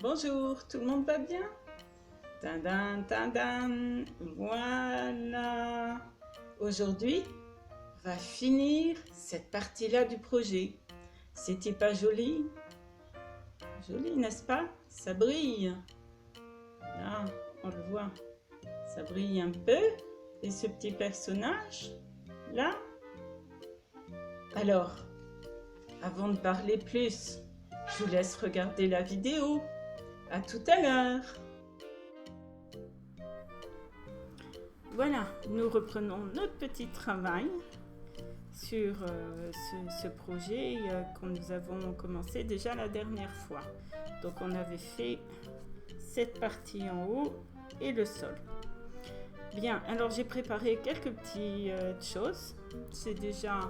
Bonjour, tout le monde va bien? Tadam, tadam, voilà. Aujourd'hui, on va finir cette partie-là du projet. C'était pas joli? Joli, n'est-ce pas? Ça brille. Là, on le voit. Ça brille un peu. Et ce petit personnage, là. Alors, avant de parler plus, je vous laisse regarder la vidéo. À tout à l'heure. Voilà, nous reprenons notre petit travail sur ce projet que nous avons commencé déjà la dernière fois. Donc on avait fait cette partie en haut et le sol. Bien, alors j'ai préparé quelques petites choses. C'est déjà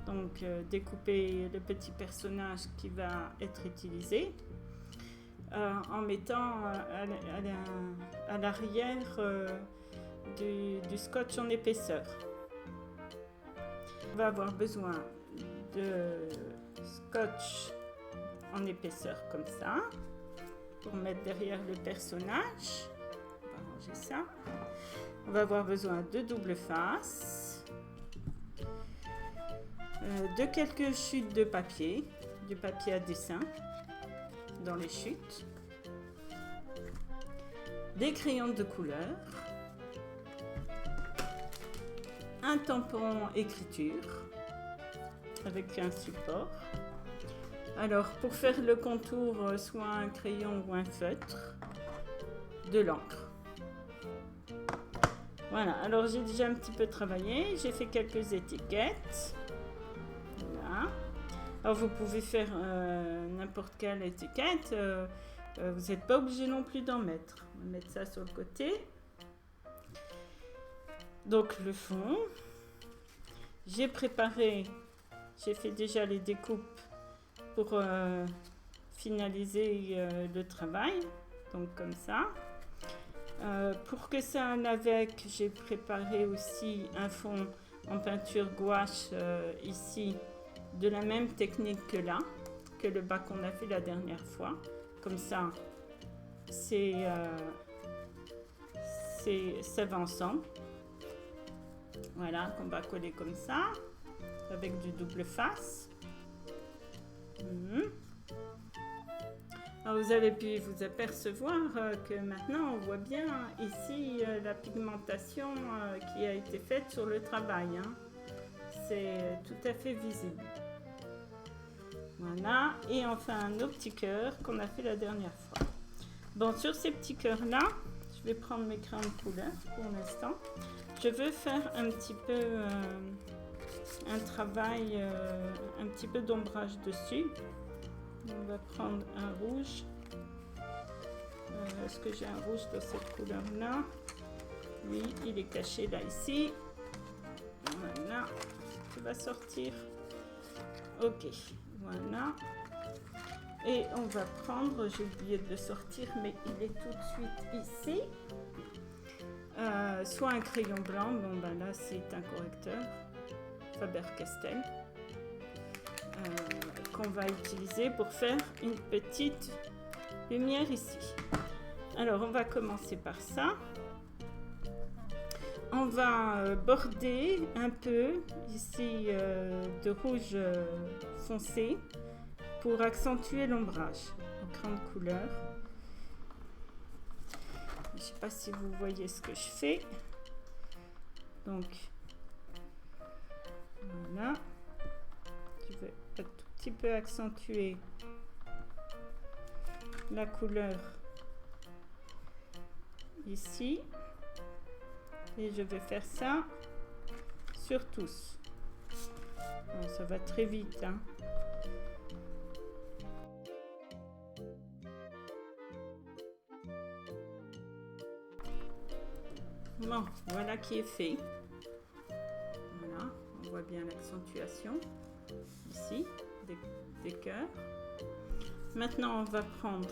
donc découper le petit personnage qui va être utilisé. En mettant à l'arrière du scotch en épaisseur. On va avoir besoin de scotch en épaisseur comme ça pour mettre derrière le personnage. On va ranger ça. On va avoir besoin de double face, de quelques chutes de papier, du papier à dessin dans les chutes, des crayons de couleur, un tampon écriture avec un support. Alors pour faire le contour, soit un crayon ou un feutre, de l'encre. Voilà, alors j'ai déjà un petit peu travaillé, j'ai fait quelques étiquettes. Voilà. Alors vous pouvez faire n'importe quelle étiquette, vous n'êtes pas obligé non plus d'en mettre. On va mettre ça sur le côté. Donc le fond, j'ai fait déjà les découpes pour finaliser le travail, donc comme ça. Pour que ça aille avec, j'ai préparé aussi un fond en peinture gouache ici, de la même technique que là, que le bas qu'on a fait la dernière fois. Comme ça, ça va ensemble. Voilà, qu'on va coller comme ça, avec du double face. Alors vous avez pu vous apercevoir que maintenant on voit bien ici la pigmentation qui a été faite sur le travail. C'est tout à fait visible. Voilà, et enfin nos petits cœurs qu'on a fait la dernière fois. Bon, sur ces petits cœurs-là, je vais prendre mes crayons de couleur pour l'instant. Je veux faire un petit peu un travail, un petit peu d'ombrage dessus. On va prendre un rouge. Est-ce que j'ai un rouge de cette couleur-là? Oui, il est caché là, ici. Voilà, tu vas sortir. Ok, voilà. Et on va prendre, j'ai oublié de le sortir, mais il est tout de suite ici. Soit un crayon blanc, bon ben là c'est un correcteur Faber-Castell qu'on va utiliser pour faire une petite lumière ici. Alors on va commencer par ça. On va border un peu ici de rouge foncé pour accentuer l'ombrage en crayon de couleur. Je ne sais pas si vous voyez ce que je fais. Donc, voilà. Je vais un tout petit peu accentuer la couleur ici. Et je vais faire ça sur tous. Bon, ça va très vite, hein. Bon, voilà qui est fait. Voilà, on voit bien l'accentuation ici des cœurs. Maintenant, on va prendre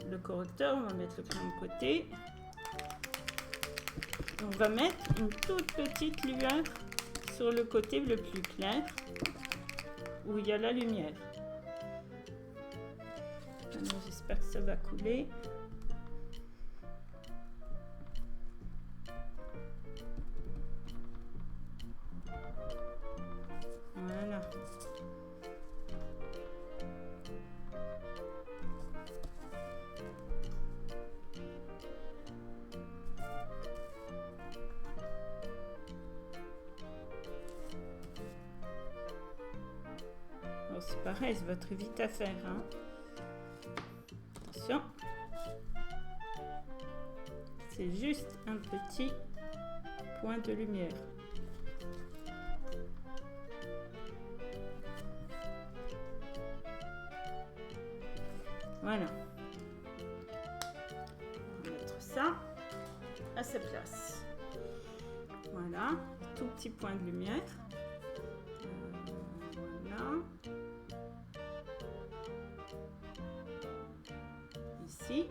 le correcteur, on va mettre le crayon de côté. On va mettre une toute petite lueur sur le côté le plus clair où il y a la lumière. Alors, j'espère que ça va couler. Voilà. Alors c'est pareil, ça va très vite à faire, hein. Attention. C'est juste un petit point de lumière. Voilà. On va mettre ça à sa place. Voilà, tout petit point de lumière. Voilà. Ici.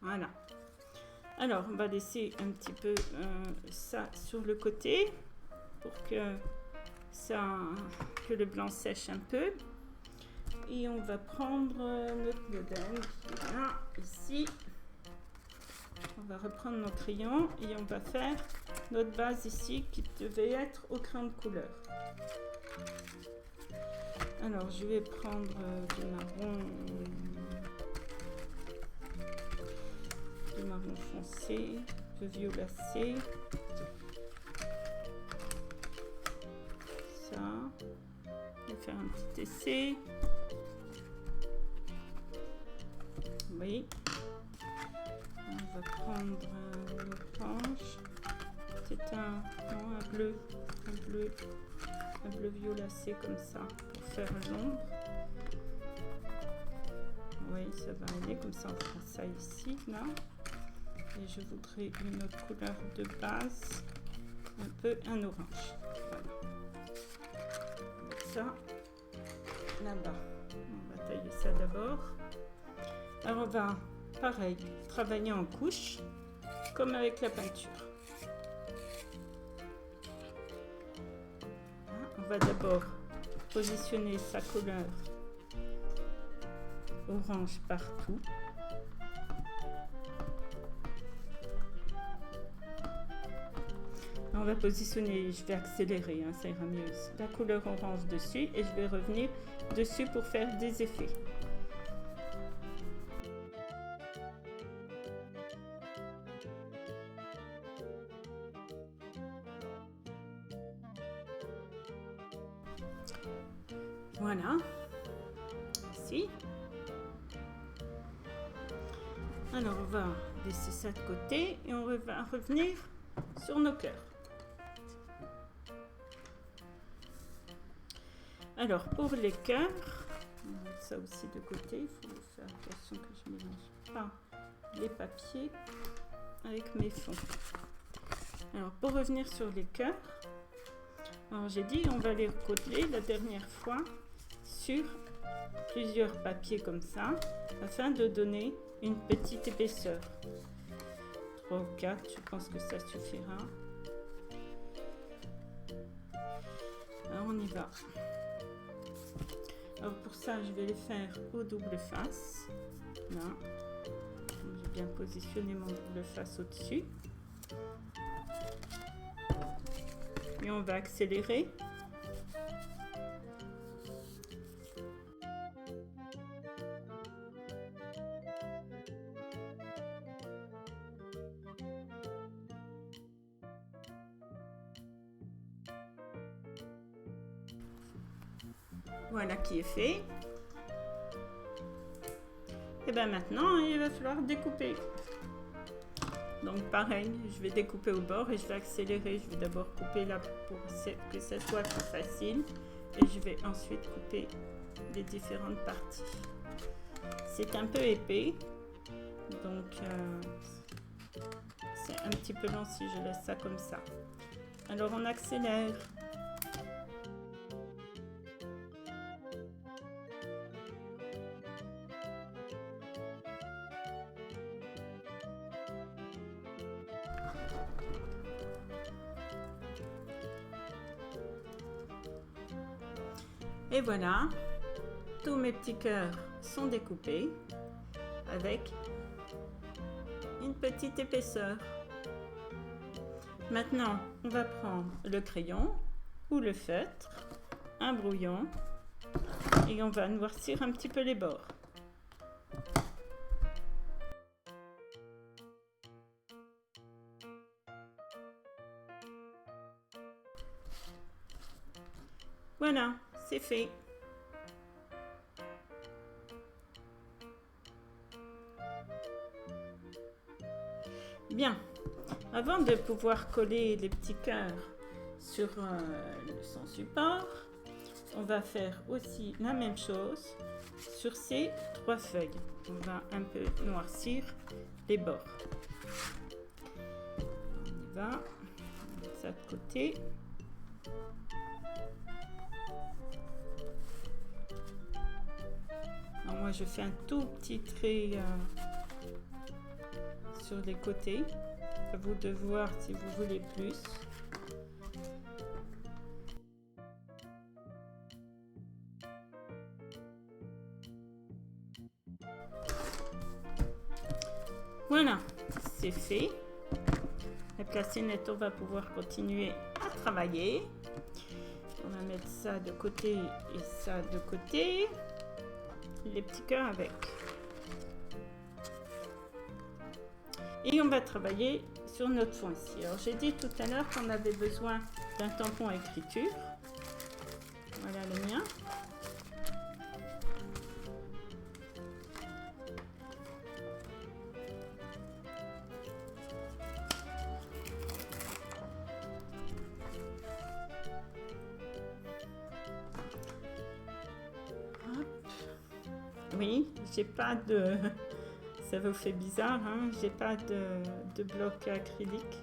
Voilà. Alors, on va laisser un petit peu ça sur le côté pour que le blanc sèche un peu. Et on va prendre notre modèle qui est là, ici. On va reprendre nos crayons et on va faire notre base ici qui devait être au crayon de couleur. Alors, je vais prendre du marron foncé, de violacé. Ça. Je vais faire un petit essai. Oui. On va prendre une orange. C'est un bleu violacé comme ça pour faire l'ombre. Oui, ça va aller comme ça. On fera ça ici, là. Et je voudrais une autre couleur de base, un peu un orange. Voilà. Ça, là-bas. On va tailler ça d'abord. Alors on va, pareil, travailler en couches, comme avec la peinture. On va d'abord positionner sa couleur orange partout. On va positionner, je vais accélérer, hein, ça ira mieux, la couleur orange dessus et je vais revenir dessus pour faire des effets. Voilà, ici. Alors on va laisser ça de côté et on va revenir sur nos cœurs. Alors pour les cœurs, on va mettre ça aussi de côté, il faut faire attention que je ne mélange pas les papiers avec mes fonds. Alors pour revenir sur les cœurs, alors j'ai dit on va les recoller la dernière fois sur plusieurs papiers comme ça afin de donner une petite épaisseur. 3 ou 4, je pense que ça suffira. Alors on y va. Alors pour ça, je vais les faire au double face. Là, j'ai bien positionné mon double face au-dessus. Et on va accélérer. Voilà qui est fait. Et bien maintenant, il va falloir découper. Donc pareil, je vais découper au bord et je vais accélérer. Je vais d'abord couper là pour que ça soit plus facile. Et je vais ensuite couper les différentes parties. C'est un peu épais. Donc c'est un petit peu long si je laisse ça comme ça. Alors on accélère. Et voilà, tous mes petits cœurs sont découpés avec une petite épaisseur. Maintenant, on va prendre le crayon ou le feutre, un brouillon, et on va noircir un petit peu les bords. Voilà, c'est fait. Bien, avant de pouvoir coller les petits cœurs sur son support, on va faire aussi la même chose sur ces 3 feuilles. On va un peu noircir les bords. On y va, on met ça de côté. Alors moi je fais un tout petit trait sur les côtés. À vous de voir si vous voulez plus. Voilà, c'est fait. Avec la scénette, on va pouvoir continuer à travailler. On va mettre ça de côté et ça de côté. Les petits cœurs avec. Et on va travailler sur notre fond ici. Alors j'ai dit tout à l'heure qu'on avait besoin d'un tampon à écriture. Voilà le mien. Hop. Oui, j'ai pas de... Ça vous fait bizarre, hein? J'ai pas de bloc acrylique.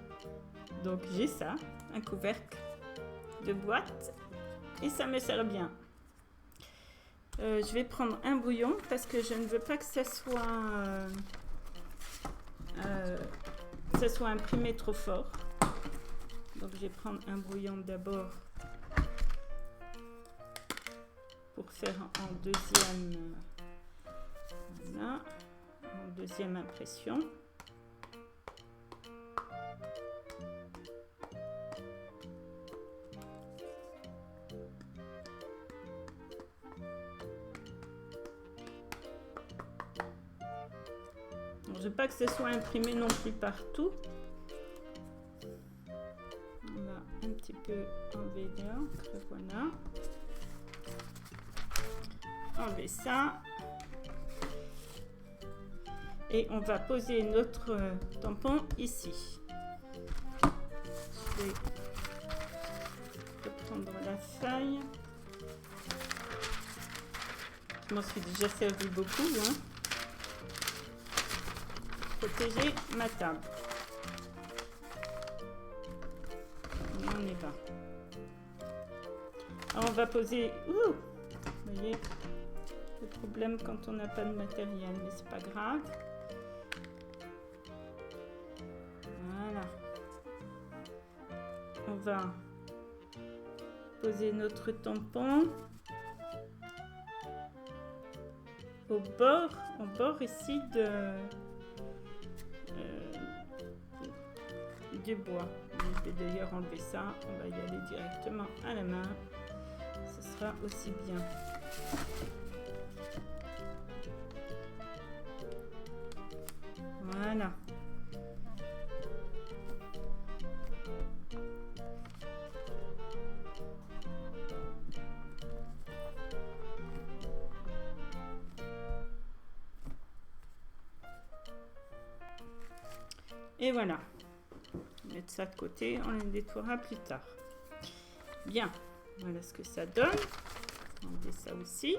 Donc j'ai ça, un couvercle de boîte. Et ça me sert bien. Je vais prendre un bouillon parce que je ne veux pas que ça soit imprimé trop fort. Donc je vais prendre un bouillon d'abord pour faire en deuxième, voilà, en deuxième impression. Je ne veux pas que ce soit imprimé non plus partout. On va un petit peu enlever l'encre, voilà. Enlever ça. Et on va poser notre tampon ici. Je vais reprendre la feuille. Je m'en suis déjà servi beaucoup, hein. Protéger ma table. Et on y va. Alors on va poser... Vous voyez, le problème quand on n'a pas de matériel, mais c'est pas grave. Voilà. On va poser notre tampon au bord ici du bois. Je vais d'ailleurs enlever ça, on va y aller directement à la main, ce sera aussi bien. Voilà. Et voilà. Mettre ça de côté, on les nettoiera plus tard. Bien, voilà ce que ça donne. On met ça aussi.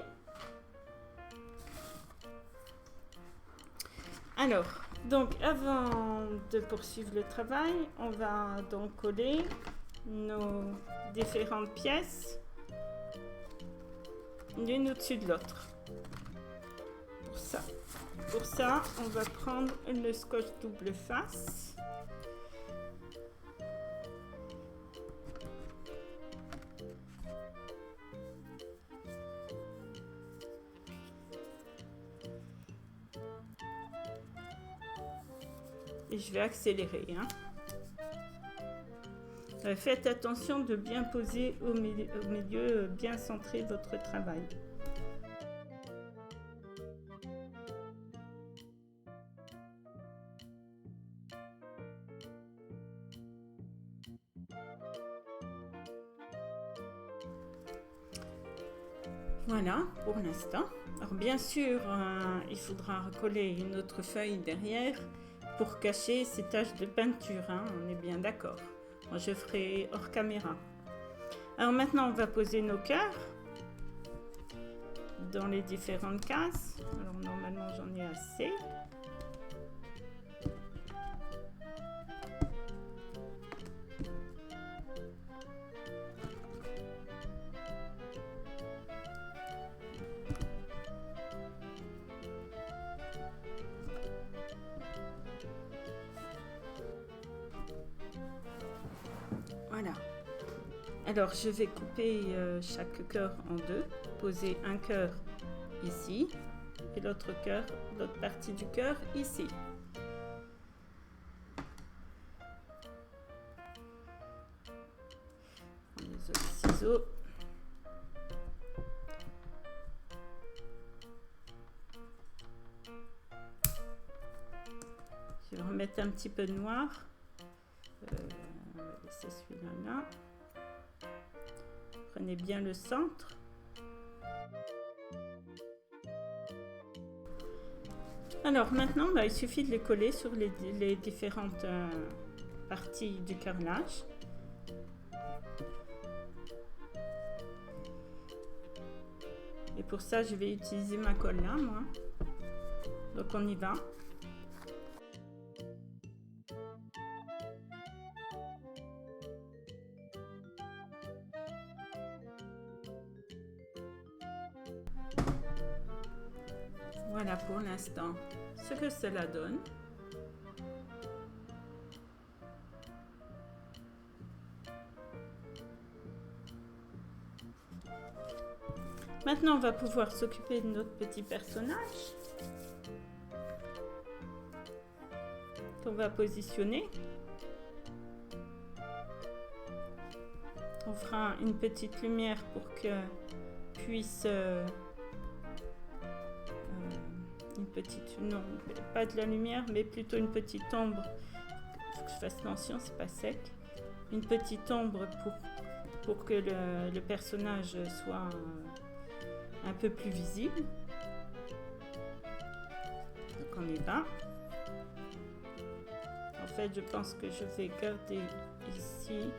Alors, donc avant de poursuivre le travail, on va donc coller nos différentes pièces l'une au-dessus de l'autre. Pour ça, on va prendre le scotch double face. et je vais accélérer. Hein. Faites attention de bien poser au milieu, bien centrer votre travail. Voilà pour l'instant. Alors bien sûr, il faudra recoller une autre feuille derrière pour cacher ces taches de peinture, hein, on est bien d'accord. Moi, je ferai hors caméra. Alors maintenant, on va poser nos cœurs dans les différentes cases. Alors normalement, j'en ai assez. Voilà. Alors, je vais couper chaque cœur en deux, poser un cœur ici et l'autre partie du cœur ici. Les autres ciseaux. Je vais remettre un petit peu de noir. On va laisser celui-là là. Prenez bien le centre. Alors maintenant, il suffit de les coller sur les différentes parties du carrelage. Et pour ça, je vais utiliser ma colle là, moi. Donc on y va. Voilà pour l'instant ce que cela donne. Maintenant, on va pouvoir s'occuper de notre petit personnage qu'on va positionner. On fera une petite lumière pour que puisse non, pas de la lumière, mais plutôt une petite ombre. Il faut que je fasse attention, c'est pas sec. Une petite ombre pour que le personnage soit un peu plus visible. Donc on y va. En fait, je pense que je vais garder ici.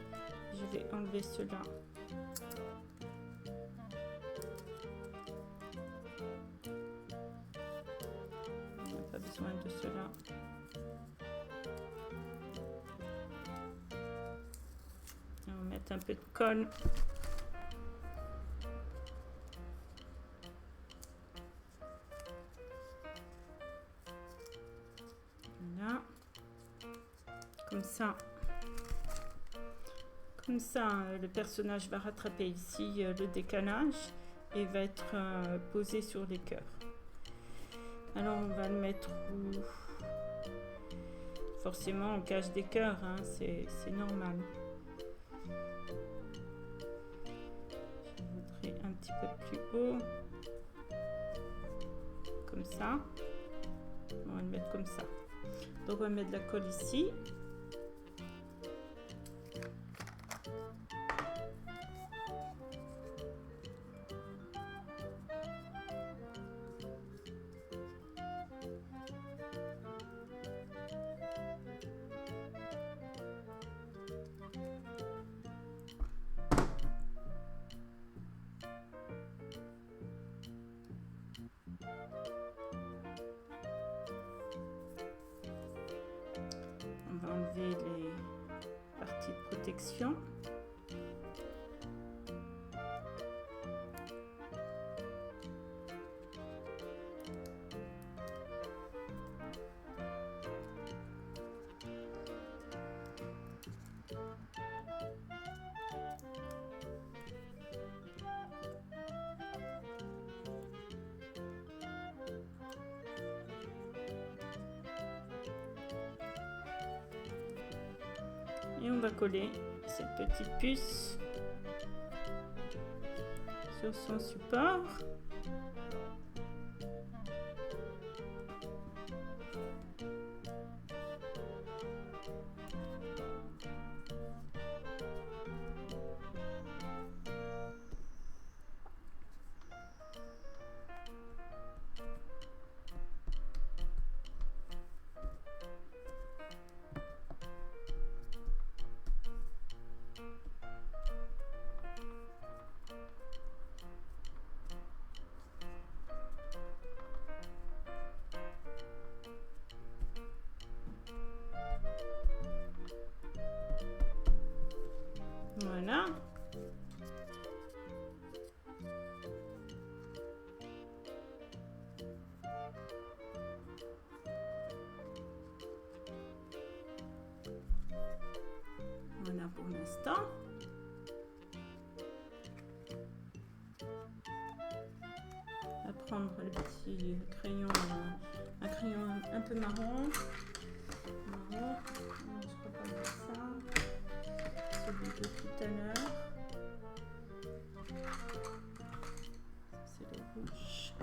Je vais enlever cela. On n'a pas besoin de cela. On va mettre un peu de colle. Voilà. Comme ça, le personnage va rattraper ici le décalage et va être posé sur les cœurs. Alors on va le mettre où? Forcément on cache des cœurs, hein, c'est normal. Je voudrais un petit peu plus haut. Comme ça. On va le mettre comme ça. Donc on va mettre de la colle ici. On va enlever les parties de protection. Et on va coller cette petite puce sur son support. Voilà. Voilà pour l'instant. On va prendre le petit crayon, un crayon un peu marron. Marron. Je crois pas mettre ça. Celui de tout à l'heure. C'est le rouge.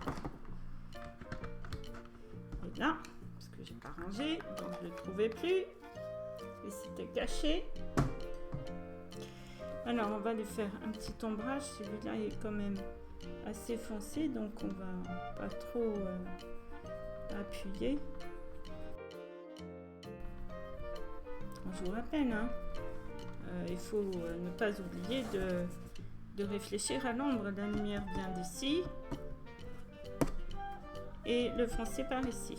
Et là, parce que j'ai pas rangé, donc je ne le trouvais plus. Et c'était caché. Alors on va lui faire un petit ombrage. Celui-là est quand même assez foncé, donc on va pas trop appuyer. Je vous rappelle, hein, il faut ne pas oublier de réfléchir à l'ombre. La lumière vient d'ici et le foncé par ici.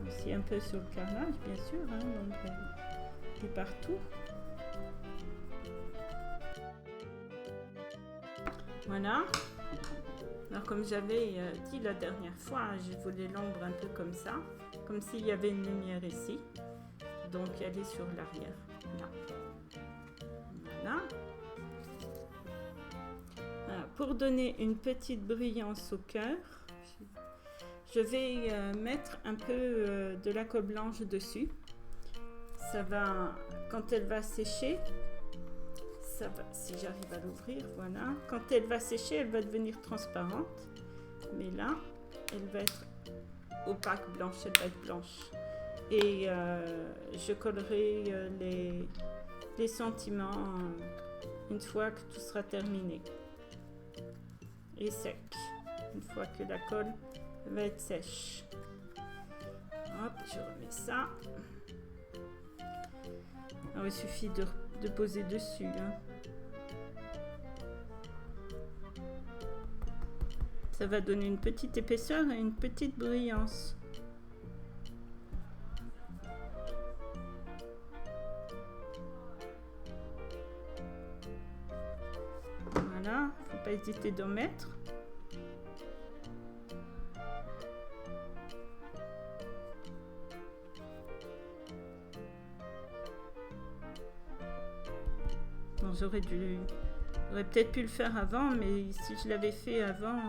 Aussi un peu sur le carrelage, bien sûr, hein, l'ombre est partout. Voilà. Alors comme j'avais dit la dernière fois, je voulais l'ombre un peu comme ça, comme s'il y avait une lumière ici. Donc elle est sur l'arrière. Là. Voilà. Voilà. Pour donner une petite brillance au cœur, je vais mettre un peu de la colle blanche dessus. Ça va, quand elle va sécher, ça va, si j'arrive à l'ouvrir, voilà. Quand elle va sécher, elle va devenir transparente. Mais là, elle va être opaque, blanche, elle va être blanche. Et je collerai les sentiments une fois que tout sera terminé. Et sec. Une fois que la colle va être sèche. Hop, je remets ça. Alors, il suffit de poser dessus. Hein. Ça va donner une petite épaisseur et une petite brillance. Voilà, faut pas hésiter d'en mettre. J'aurais peut-être pu le faire avant, mais si je l'avais fait avant,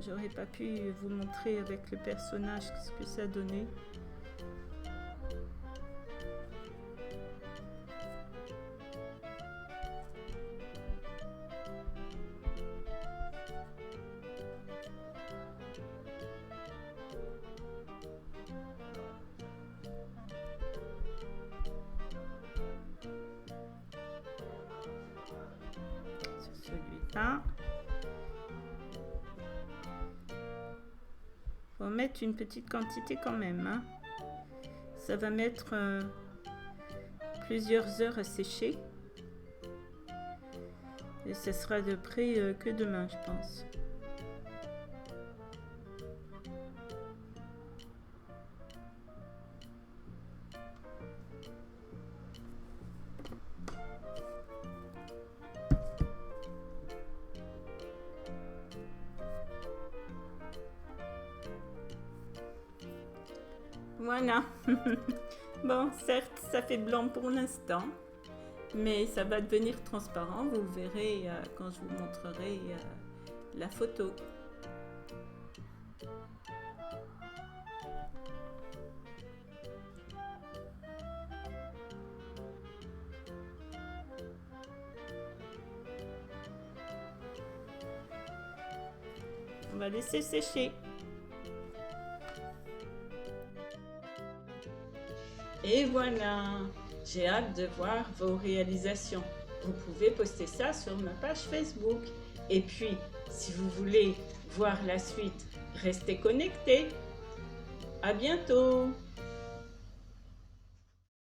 j'aurais pas pu vous montrer avec le personnage ce que ça donnait. Celui-là. Faut mettre une petite quantité quand même. Hein. Ça va mettre plusieurs heures à sécher. Et ce sera de près que demain, je pense. Voilà. Bon, certes, ça fait blanc pour l'instant, mais ça va devenir transparent. Vous verrez quand je vous montrerai la photo. On va laisser sécher. Et voilà, j'ai hâte de voir vos réalisations. Vous pouvez poster ça sur ma page Facebook. Et puis, si vous voulez voir la suite, restez connectés. À bientôt!